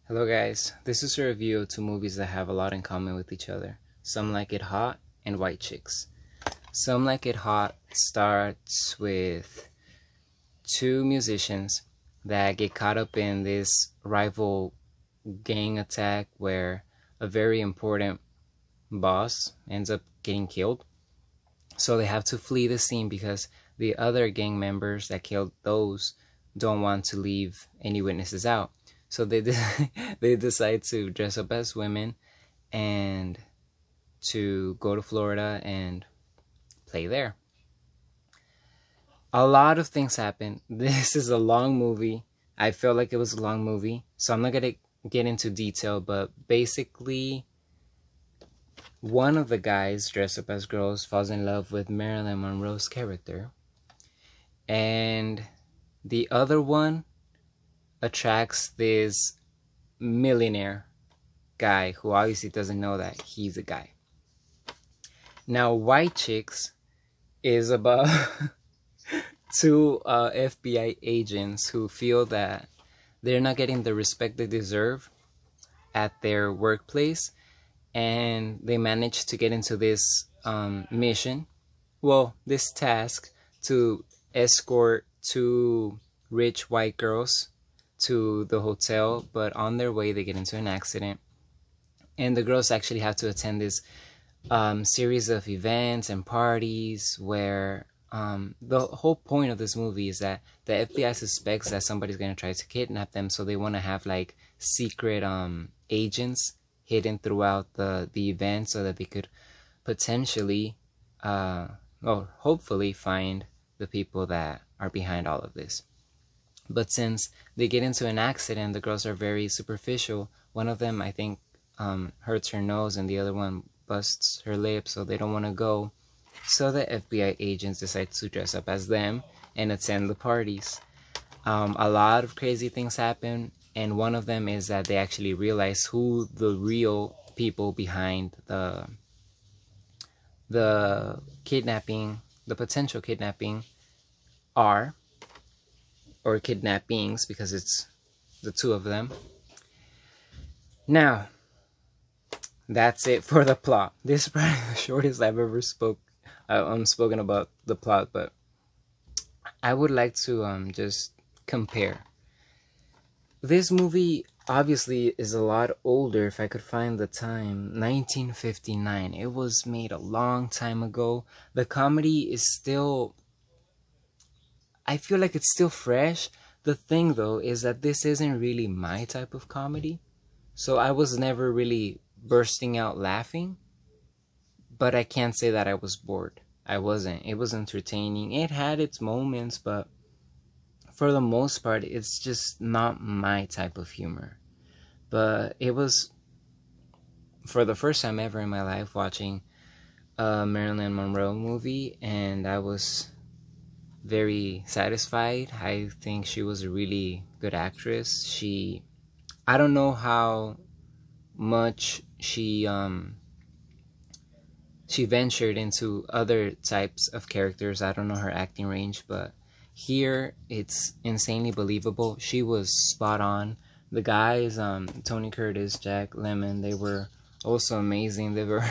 Hello guys, this is a review of two movies that have a lot in common with each other. Some Like It Hot and White Chicks. Some Like It Hot starts with two musicians that get caught up in this rival gang attack where a very important boss ends up getting killed. So they have to flee the scene because the other gang members that killed those don't want to leave any witnesses out. So they decide to dress up as women and to go to Florida and play there. A lot of things happen. This is a long movie. I felt like it was a long movie, so I'm not going to get into detail, but basically one of the guys dressed up as girls falls in love with Marilyn Monroe's character, and the other one attracts this millionaire guy who obviously doesn't know that he's a guy. Now, White Chicks is about two FBI agents who feel that they're not getting the respect they deserve at their workplace, and they manage to get into this this task to escort two rich white girls to the hotel, but on their way they get into an accident, and the girls actually have to attend this series of events and parties where the whole point of this movie is that the FBI suspects that somebody's going to try to kidnap them, so they want to have like secret agents hidden throughout the event so that they could potentially hopefully find the people that are behind all of this. But since they get into an accident, the girls are very superficial. One of them, I think, hurts her nose, and the other one busts her lip, so they don't want to go. So the FBI agents decide to dress up as them and attend the parties. A lot of crazy things happen, and one of them is that they actually realize who the real people behind the kidnapping, the potential kidnapping are, or kidnappings, because it's the two of them. Now, that's it for the plot. This is probably the shortest I've ever spoken about the plot, but I would like to just compare. This movie obviously is a lot older. If I could find the time, 1959. It was made a long time ago. The comedy is still, I feel like it's still fresh. The thing though is that this isn't really my type of comedy, so I was never really bursting out laughing, but I can't say that I was bored. I wasn't. It was entertaining. It had its moments, but for the most part, it's just not my type of humor. But it was, for the first time ever in my life, watching a Marilyn Monroe movie, and I was very satisfied. I think she was a really good actress. I don't know how much she ventured into other types of characters. I don't know her acting range, but here it's insanely believable. She was spot on. The guys, Curtis, Jack Lemmon, they were also amazing. They were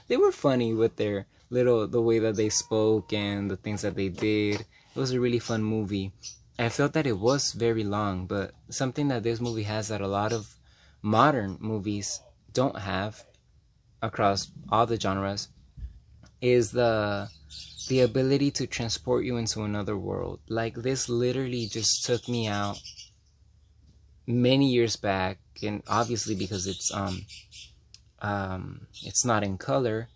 they were funny with their the way that they spoke and the things that they did. It was a really fun movie. I felt that it was very long, but something that this movie has that a lot of modern movies don't have across all the genres is the ability to transport you into another world. Like, this literally just took me out many years back, and obviously because it's not in color,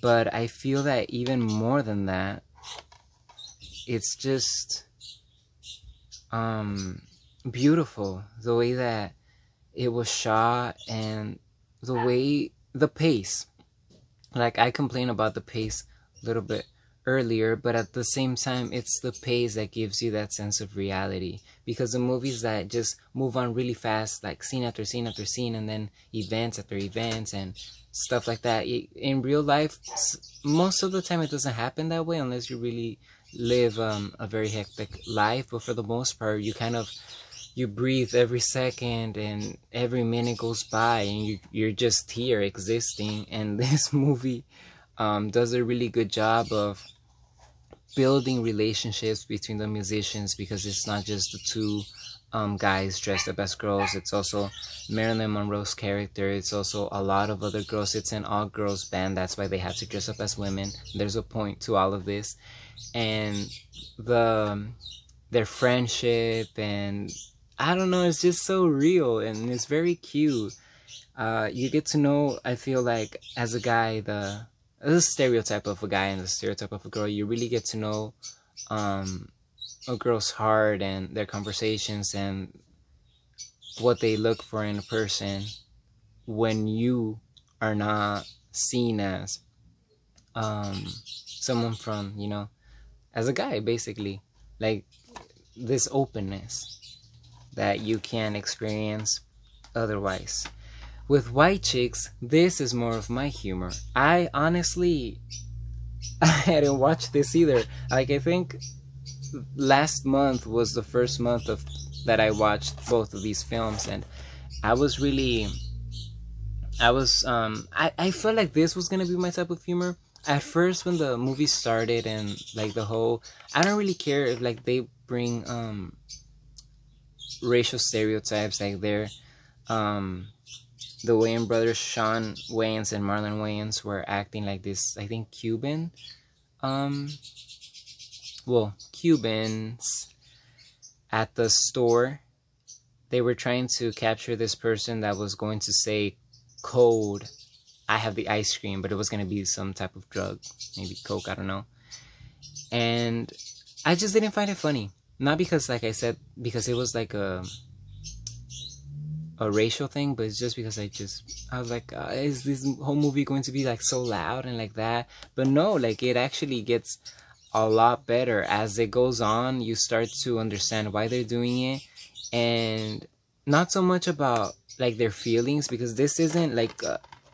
but I feel that even more than that, it's just beautiful, the way that it was shot and the pace. Like, I complain about the pace a little bit earlier, but at the same time, it's the pace that gives you that sense of reality. Because the movies that just move on really fast, like scene after scene after scene, and then events after events and stuff like that, in real life, most of the time it doesn't happen that way unless you really live a very hectic life. But for the most part, you kind of you breathe every second and every minute goes by and you're just here existing. And this movie does a really good job of building relationships between the musicians, because it's not just the two guys dressed up as girls. It's also Marilyn Monroe's character. It's also a lot of other girls. It's an all-girls band. That's why they have to dress up as women. There's a point to all of this. And their friendship, and I don't know, it's just so real and it's very cute. You get to know, I feel like, as a guy, the stereotype of a guy and the stereotype of a girl. You really get to know a girl's heart and their conversations and what they look for in a person when you are not seen as someone from, you know, as a guy, basically. Like, this openness that you can't experience otherwise. With white chicks, this is more of my humor. I honestly, I didn't watch this either. Like, I think last month was the first month of that I watched both of these films, and I was really, I felt like this was gonna be my type of humor. At first, when the movie started and like the whole, I don't really care if like they bring racial stereotypes, like they're the Wayans brothers, Shawn Wayans and Marlon Wayans, were acting like this, I think, Cuban, Cubans at the store. They were trying to capture this person that was going to say, "Code, I have the ice cream," but it was going to be some type of drug, maybe coke, I don't know. And I just didn't find it funny. Not because, like I said, because it was like a racial thing, but it's just because I was like, is this whole movie going to be like so loud and like that? But no, like, it actually gets a lot better as it goes on. You start to understand why they're doing it, and not so much about like their feelings, because this isn't like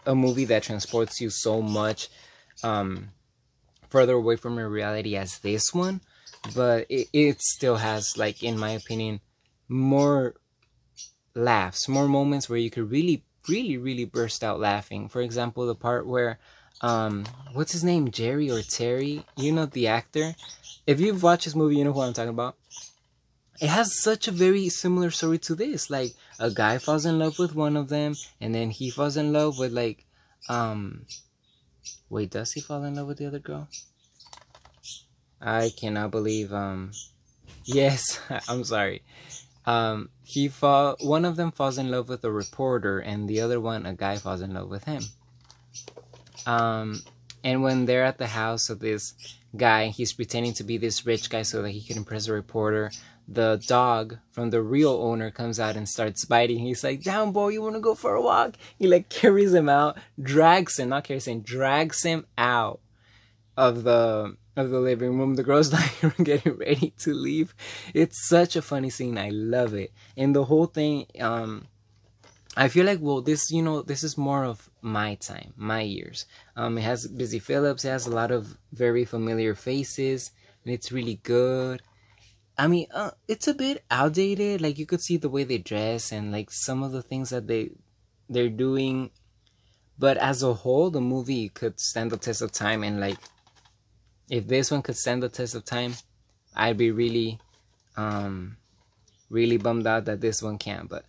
a movie that transports you so much further away from your reality as this one, but it still has, like, in my opinion, more laughs, more moments where you could really burst out laughing. For example, the part where what's his name, Jerry or Terry, you know, the actor. If you've watched this movie, you know who I'm talking about. It has such a very similar story to this. Like, a guy falls in love with one of them, and then he falls in love with, like, wait, does he fall in love with the other girl? I cannot believe, yes, I'm sorry. One of them falls in love with a reporter, and the other one, a guy, falls in love with him. And when they're at the house of this guy, he's pretending to be this rich guy so that he can impress a reporter. The dog from the real owner comes out and starts biting. He's like, "Down, boy, you want to go for a walk?" He like carries him out, drags him out of the living room. The girl's like getting ready to leave. It's such a funny scene. I love it. And the whole thing, I feel like, well, this, you know, this is more of my time, my years. It has Busy Phillips. It has a lot of very familiar faces, and it's really good. I mean, it's a bit outdated. Like, you could see the way they dress and like some of the things that they're doing, but as a whole, the movie could stand the test of time. And like, if this one could stand the test of time, I'd be really, really bummed out that this one can't. But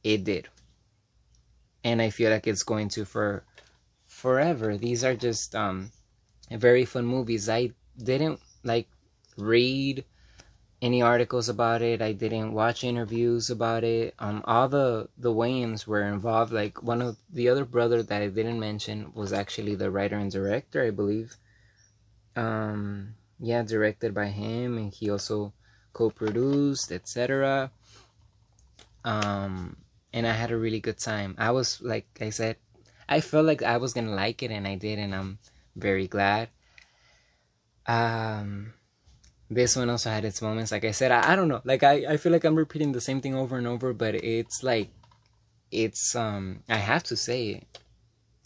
it did, and I feel like it's going to for forever. These are just very fun movies. I didn't like read any articles about it. I didn't watch interviews about it. All the Wayans were involved. Like, one of the other brother that I didn't mention was actually the writer and director, I believe. Yeah, directed by him, and he also co-produced, etc. And I had a really good time. I was, like I said, I felt like I was gonna like it, and I did, and I'm very glad. This one also had its moments. Like I said, I don't know. Like, I feel like I'm repeating the same thing over and over, but it's like, it's, I have to say,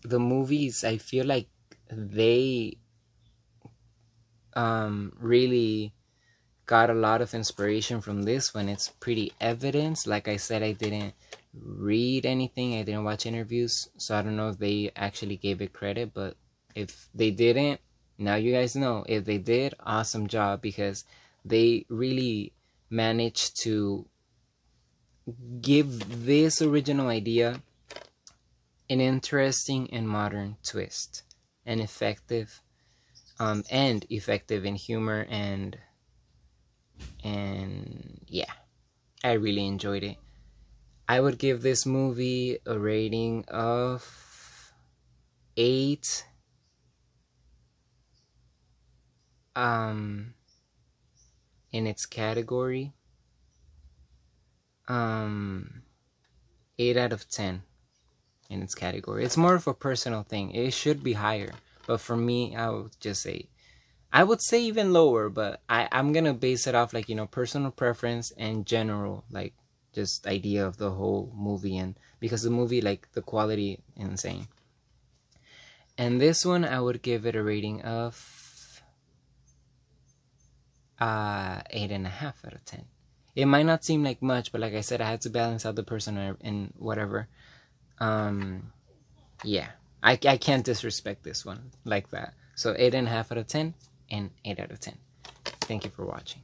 the movies, I feel like they, really got a lot of inspiration from this one. It's pretty evident. Like I said, I didn't read anything. I didn't watch interviews. So I don't know if they actually gave it credit. But if they didn't, now you guys know. If they did, awesome job. Because they really managed to give this original idea an interesting and modern twist. And effective in humor, and yeah, I really enjoyed it. I would give this movie a rating of 8 in its category. 8 out of 10 in its category. It's more of a personal thing. It should be higher, but for me, I would just say, I would say even lower, but I'm gonna base it off, like, you know, personal preference and general, like, just idea of the whole movie, and because the movie, like, the quality, insane. And this one, I would give it a rating of 8.5 out of 10. It might not seem like much, but like I said, I had to balance out the person and whatever. Yeah, I can't disrespect this one like that. So 8.5 out of 10 and 8 out of 10. Thank you for watching.